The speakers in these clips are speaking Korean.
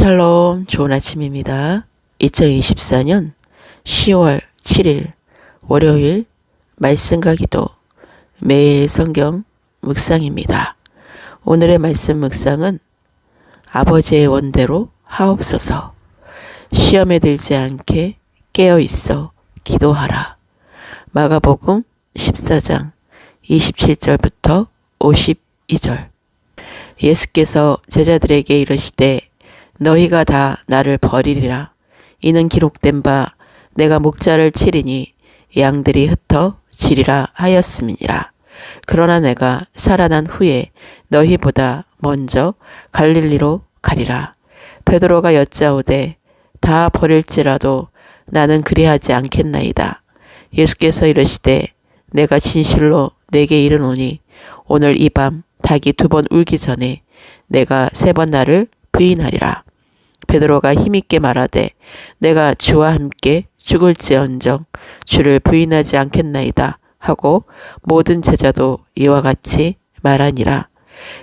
샬롬, 좋은 아침입니다. 2024년 10월 7일 월요일 말씀과 기도 매일 성경 묵상입니다. 오늘의 말씀 묵상은 아버지의 원대로 하옵소서. 시험에 들지 않게 깨어있어 기도하라. 마가복음 14장 27절부터 52절. 예수께서 제자들에게 이르시되 너희가 다 나를 버리리라. 이는 기록된 바 내가 목자를 치리니 양들이 흩어 지리라 하였음이니라. 그러나 내가 살아난 후에 너희보다 먼저 갈릴리로 가리라. 베드로가 여짜오되 다 버릴지라도 나는 그리하지 않겠나이다. 예수께서 이르시되 내가 진실로 내게 이르노니 오늘 이 밤 닭이 2번 울기 전에 내가 3번 나를 부인하리라. 베드로가 힘있게 말하되 내가 주와 함께 죽을지언정 주를 부인하지 않겠나이다 하고 모든 제자도 이와 같이 말하니라.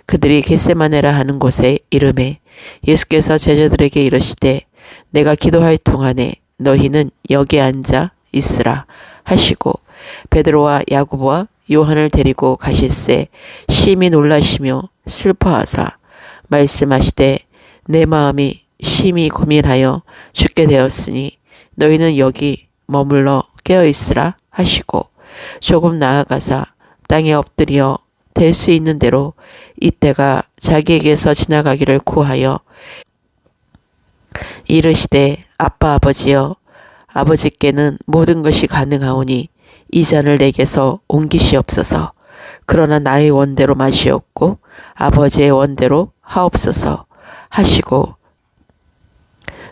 그들이 겟세마네라 하는 곳에 이르매 예수께서 제자들에게 이르시되 내가 기도할 동안에 너희는 여기 앉아 있으라 하시고 베드로와 야고보와 요한을 데리고 가실새 심히 놀라시며 슬퍼하사 말씀하시되 내 마음이 심히 고민하여 죽게 되었으니 너희는 여기 머물러 깨어있으라 하시고 조금 나아가사 땅에 엎드려 될 수 있는 대로 이때가 자기에게서 지나가기를 구하여 이르시되 아빠 아버지여 아버지께는 모든 것이 가능하오니 이 잔을 내게서 옮기시옵소서. 그러나 나의 원대로 마시옵고 아버지의 원대로 하옵소서 하시고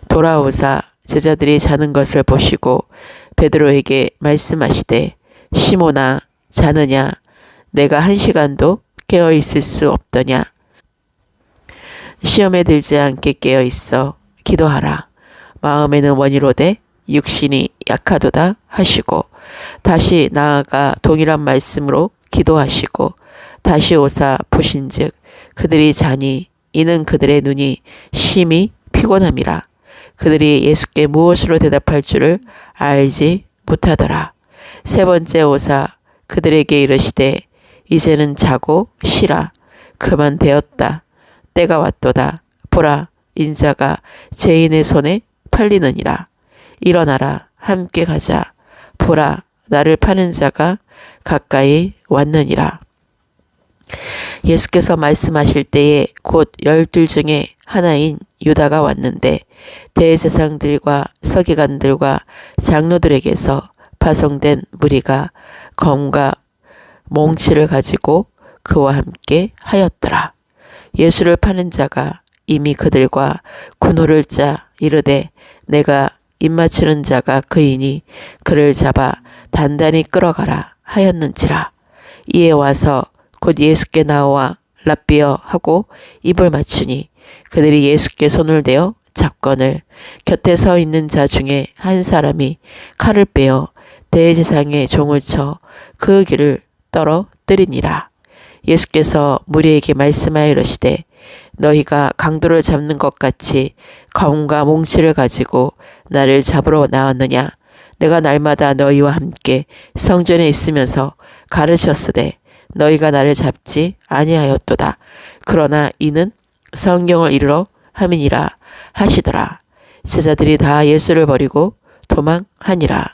돌아오사 제자들이 자는 것을 보시고 베드로에게 말씀하시되 시몬아 자느냐 내가 1시간도 깨어 있을 수 없더냐. 시험에 들지 않게 깨어 있어 기도하라. 마음에는 원이로되 육신이 약하도다 하시고 다시 나아가 동일한 말씀으로 기도하시고 다시 오사 보신즉 그들이 자니 이는 그들의 눈이 심히 피곤함이라. 그들이 예수께 무엇으로 대답할 줄을 알지 못하더라. 3번째 오사 그들에게 이르시되 이제는 자고 쉬라. 그만 되었다. 때가 왔도다. 보라 인자가 죄인의 손에 팔리느니라. 일어나라 함께 가자. 보라 나를 파는 자가 가까이 왔느니라. 예수께서 말씀하실 때에 곧 12 중에 하나인 유다가 왔는데 대제사장들과 서기관들과 장로들에게서 파송된 무리가 검과 몽치를 가지고 그와 함께 하였더라. 예수를 파는 자가 이미 그들과 군호를 짜 이르되 내가 입맞추는 자가 그이니 그를 잡아 단단히 끌어가라 하였는지라. 이에 와서 곧 예수께 나와 랍비여 하고 입을 맞추니 그들이 예수께 손을 대어 잡거늘 곁에 서 있는 자 중에 한 사람이 칼을 빼어 대제사장의 종을 쳐 그 귀를 떨어뜨리니라. 예수께서 무리에게 말씀하여 이르시되 너희가 강도를 잡는 것 같이 검과 몽치를 가지고 나를 잡으러 나왔느냐. 내가 날마다 너희와 함께 성전에 있으면서 가르쳤으되 너희가 나를 잡지 아니하였도다. 그러나 이는 성경을 이루러 함이니라 하시더라. 제자들이 다 예수를 버리고 도망하니라.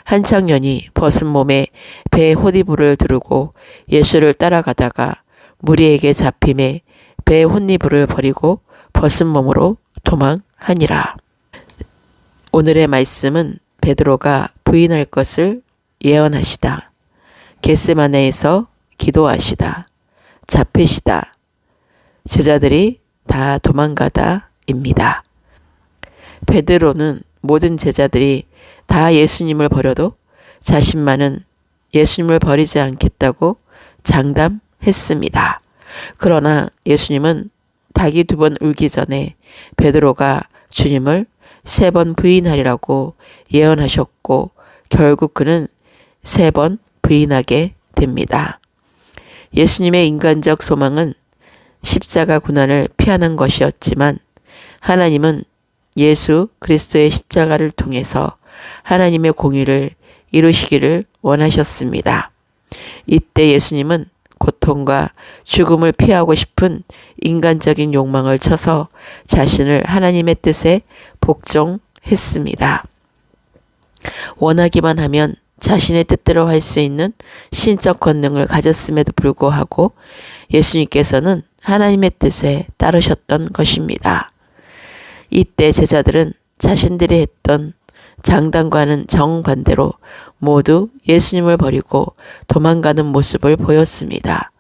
한창년이 벗은 몸에 배에 홑이불을 두르고 예수를 따라가다가 무리에게 잡힘에 배에 홑이불을 버리고 벗은 몸으로 도망하니라. 오늘의 말씀은 베드로가 부인할 것을 예언하시다. 겟세마네에서 기도하시다. 잡히시다. 제자들이 다 도망가다입니다. 베드로는 모든 제자들이 다 예수님을 버려도 자신만은 예수님을 버리지 않겠다고 장담했습니다. 그러나 예수님은 닭이 2번 울기 전에 베드로가 주님을 3번 부인하리라고 예언하셨고 결국 그는 3번 부인하게 됩니다. 예수님의 인간적 소망은 십자가 고난을 피하는 것이었지만 하나님은 예수 그리스도의 십자가를 통해서 하나님의 공의를 이루시기를 원하셨습니다. 이때 예수님은 고통과 죽음을 피하고 싶은 인간적인 욕망을 쳐서 자신을 하나님의 뜻에 복종했습니다. 원하기만 하면 자신의 뜻대로 할 수 있는 신적 권능을 가졌음에도 불구하고 예수님께서는 하나님의 뜻에 따르셨던 것입니다. 이때 제자들은 자신들이 했던 장단과는 정반대로 모두 예수님을 버리고 도망가는 모습을 보였습니다.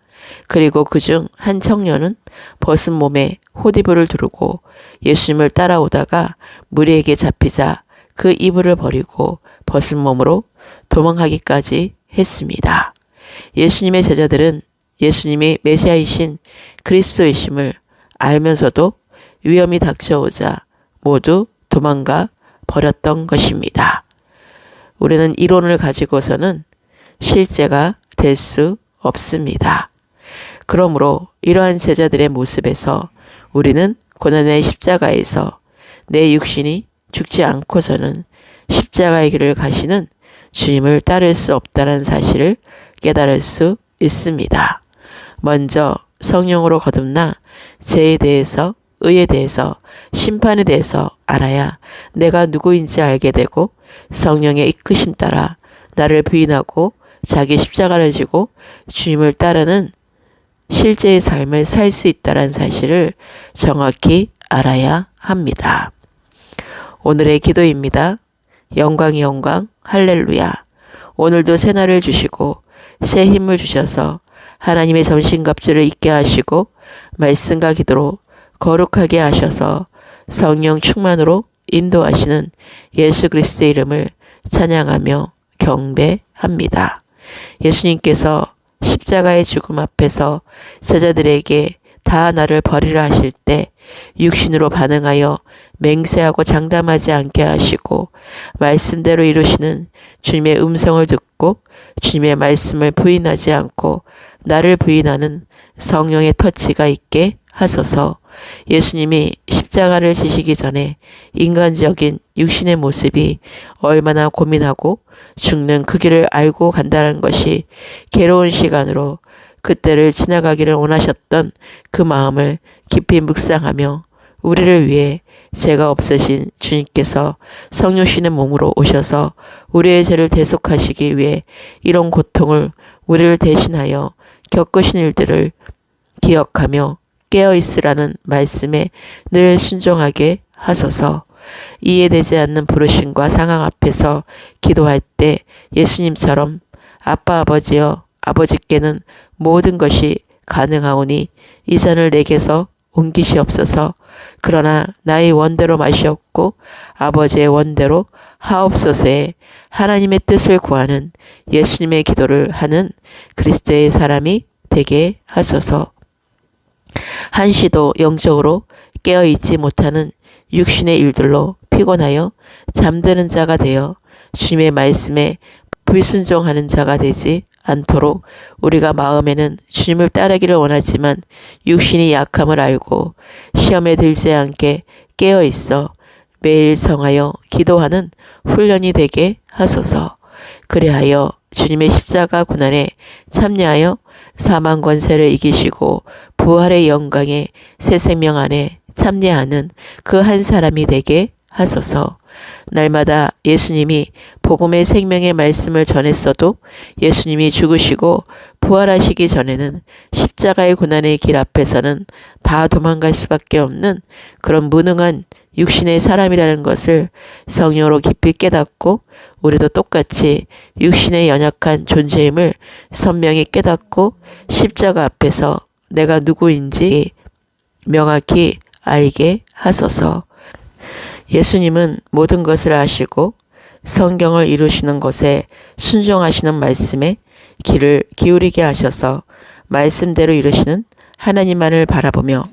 그리고 그중 한 청년은 벗은 몸에 호디부를 두르고 예수님을 따라오다가 무리에게 잡히자 그 이불을 버리고 벗은 몸으로 도망가기까지 했습니다. 예수님의 제자들은 예수님이 메시아이신 그리스도이심을 알면서도 위험이 닥쳐오자 모두 도망가 버렸던 것입니다. 우리는 이론을 가지고서는 실제가 될 수 없습니다. 그러므로 이러한 제자들의 모습에서 우리는 고난의 십자가에서 내 육신이 죽지 않고서는 십자가의 길을 가시는 주님을 따를 수 없다는 사실을 깨달을 수 있습니다. 먼저 성령으로 거듭나 죄에 대해서, 의에 대해서, 심판에 대해서 알아야 내가 누구인지 알게 되고 성령의 이끄심 따라 나를 부인하고 자기 십자가를 지고 주님을 따르는 실제의 삶을 살 수 있다는 사실을 정확히 알아야 합니다. 오늘의 기도입니다. 영광 할렐루야. 오늘도 새 날을 주시고 새 힘을 주셔서 하나님의 전신갑주를 입게 하시고 말씀과 기도로 거룩하게 하셔서 성령 충만으로 인도하시는 예수 그리스도의 이름을 찬양하며 경배합니다. 예수님께서 십자가의 죽음 앞에서 제자들에게 다 나를 버리라 하실 때 육신으로 반응하여 맹세하고 장담하지 않게 하시고 말씀대로 이루시는 주님의 음성을 듣고 주님의 말씀을 부인하지 않고 나를 부인하는 성령의 터치가 있게 하소서. 예수님이 십자가를 지시기 전에 인간적인 육신의 모습이 얼마나 고민하고 죽는 그 길을 알고 간다는 것이 괴로운 시간으로 그때를 지나가기를 원하셨던 그 마음을 깊이 묵상하며 우리를 위해 죄가 없으신 주님께서 성육신의 몸으로 오셔서 우리의 죄를 대속하시기 위해 이런 고통을 우리를 대신하여 겪으신 일들을 기억하며 깨어있으라는 말씀에 늘 순종하게 하소서. 이해되지 않는 부르심과 상황 앞에서 기도할 때 예수님처럼 아빠 아버지여 아버지께는 모든 것이 가능하오니 이 잔을 내게서 옮기시옵소서. 그러나 나의 원대로 마시옵고 아버지의 원대로 하옵소서에 하나님의 뜻을 구하는 예수님의 기도를 하는 그리스도의 사람이 되게 하소서. 한시도 영적으로 깨어있지 못하는 육신의 일들로 피곤하여 잠드는 자가 되어 주님의 말씀에 불순종하는 자가 되지 않도록 우리가 마음에는 주님을 따르기를 원하지만 육신이 약함을 알고 시험에 들지 않게 깨어있어 매일 정하여 기도하는 훈련이 되게 하소서. 그리하여 주님의 십자가 고난에 참여하여 사망 권세를 이기시고 부활의 영광에 새 생명 안에 참여하는 그 한 사람이 되게 하소서. 날마다 예수님이 복음의 생명의 말씀을 전했어도 예수님이 죽으시고 부활하시기 전에는 십자가의 고난의 길 앞에서는 다 도망갈 수밖에 없는 그런 무능한 육신의 사람이라는 것을 성령으로 깊이 깨닫고 우리도 똑같이 육신의 연약한 존재임을 선명히 깨닫고 십자가 앞에서 내가 누구인지 명확히 알게 하소서. 예수님은 모든 것을 아시고 성경을 이루시는 것에 순종하시는 말씀에 귀를 기울이게 하셔서 말씀대로 이루시는 하나님만을 바라보며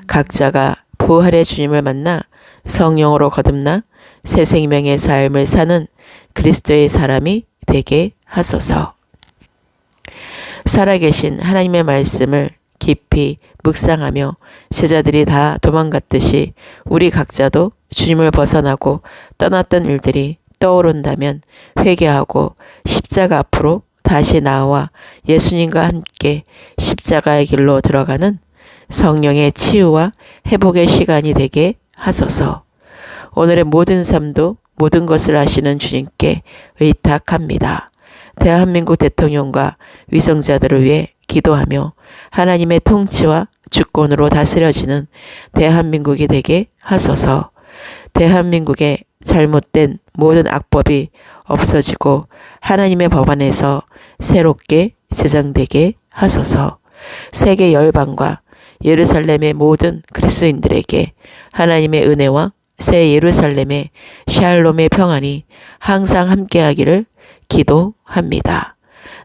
각자가 부활의 주님을 만나 성령으로 거듭나 새 생명의 삶을 사는 그리스도의 사람이 되게 하소서. 살아계신 하나님의 말씀을 깊이 묵상하며 제자들이 다 도망갔듯이 우리 각자도 주님을 벗어나고 떠났던 일들이 떠오른다면 회개하고 십자가 앞으로 다시 나와 예수님과 함께 십자가의 길로 들어가는 성령의 치유와 회복의 시간이 되게 하소서. 오늘의 모든 삶도 모든 것을 아시는 주님께 의탁합니다. 대한민국 대통령과 위성자들을 위해 기도하며 하나님의 통치와 주권으로 다스려지는 대한민국이 되게 하소서. 대한민국의 잘못된 모든 악법이 없어지고 하나님의 법안에서 새롭게 제정되게 하소서. 세계 열방과 예루살렘의 모든 그리스도인들에게 하나님의 은혜와 새 예루살렘의 샬롬의 평안이 항상 함께하기를 기도합니다.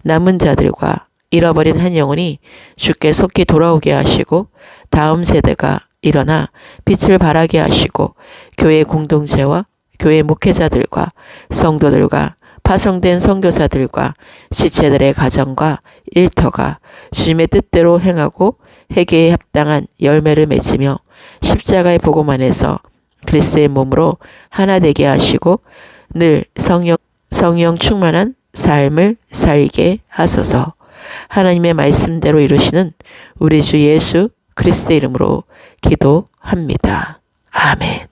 남은 자들과 잃어버린 한 영혼이 주께 속히 돌아오게 하시고 다음 세대가 일어나 빛을 발하게 하시고 교회 공동체와 교회 목회자들과 성도들과 파송된 선교사들과 지체들의 가정과 일터가 주님의 뜻대로 행하고 회개에 합당한 열매를 맺으며 십자가의 복음 안에서 그리스도의 몸으로 하나 되게 하시고 늘 성령 충만한 삶을 살게 하소서. 하나님의 말씀대로 이루시는 우리 주 예수 그리스도의 이름으로 기도합니다. 아멘.